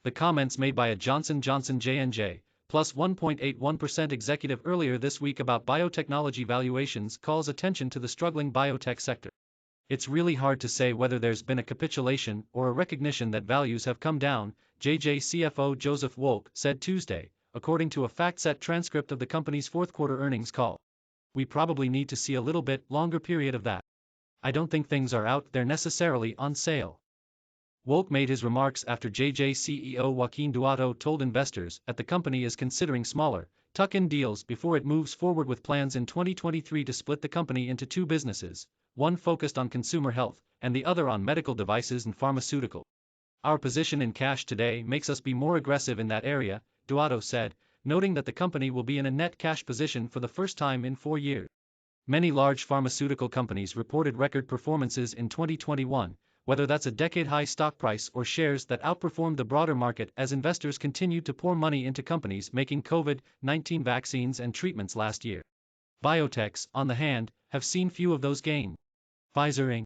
The comments made by a Johnson & Johnson J&J, plus 1.81% executive earlier this week about biotechnology valuations calls attention to the struggling biotech sector. It's really hard to say whether there's been a capitulation or a recognition that values have come down, JJ CFO Joseph Wolk said Tuesday, according to a FactSet transcript of the company's fourth-quarter earnings call. We probably need to see a little bit longer period of that. I don't think things are out there necessarily on sale. Wolk made his remarks after JJ CEO Joaquin Duato told investors that the company is considering smaller, tuck-in deals before it moves forward with plans in 2023 to split the company into two businesses, one focused on consumer health and the other on medical devices and pharmaceutical. Our position in cash today makes us be more aggressive in that area, Duato said, noting that the company will be in a net cash position for the first time in 4 years. Many large pharmaceutical companies reported record performances in 2021, whether that's a decade-high stock price or shares that outperformed the broader market as investors continued to pour money into companies making COVID-19 vaccines and treatments last year. Biotechs, on the hand, have seen few of those gains. Pfizer Inc.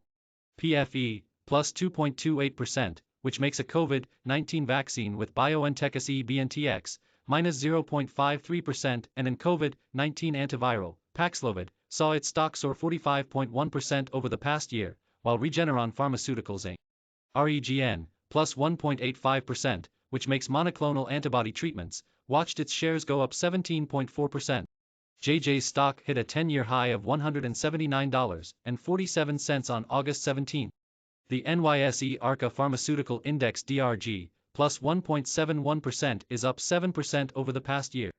PFE, plus 2.28%, which makes a COVID-19 vaccine with BioNTech SE minus 0.53%, and an COVID-19 antiviral, Paxlovid, saw its stock soar 45.1% over the past year, while Regeneron Pharmaceuticals Inc. REGN, plus 1.85%, which makes monoclonal antibody treatments, watched its shares go up 17.4%. JJ's stock hit a 10-year high of $179.47 on August 17. The NYSE Arca Pharmaceutical Index DRG, plus 1.71%, is up 7% over the past year.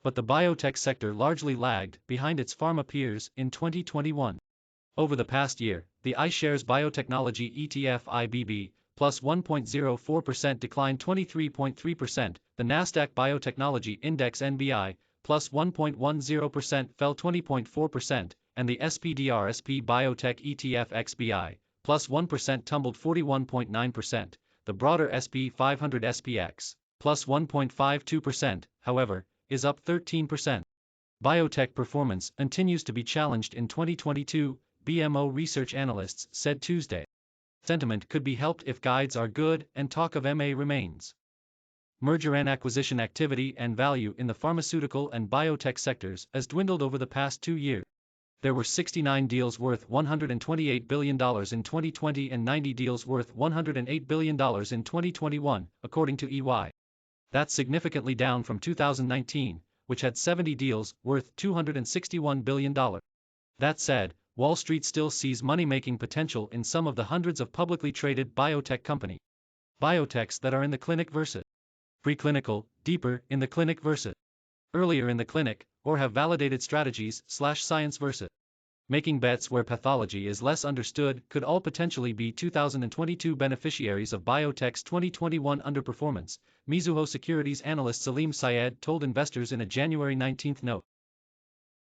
But the biotech sector largely lagged behind its pharma peers in 2021. Over the past year, the iShares Biotechnology ETF IBB, plus 1.04% declined 23.3%, the Nasdaq Biotechnology Index NBI, plus 1.10% fell 20.4%, and the SPDR SP Biotech ETF XBI, plus 1% tumbled 41.9%. The broader SP 500 SPX, plus 1.52%, however, is up 13%. Biotech performance continues to be challenged in 2022, BMO research analysts said Tuesday. Sentiment could be helped if guides are good and talk of M&A remains. Merger and acquisition activity and value in the pharmaceutical and biotech sectors has dwindled over the past 2 years. There were 69 deals worth $128 billion in 2020 and 90 deals worth $108 billion in 2021, according to EY. That's significantly down from 2019, which had 70 deals worth $261 billion. That said, Wall Street still sees money-making potential in some of the hundreds of publicly traded biotech companies. Biotechs that are in the clinic versus preclinical, deeper in the clinic versus earlier in the clinic, or have validated strategies/science versus making bets where pathology is less understood could all potentially be 2022 beneficiaries of Biotech's 2021 underperformance, Mizuho Securities analyst Salim Syed told investors in a January 19 note.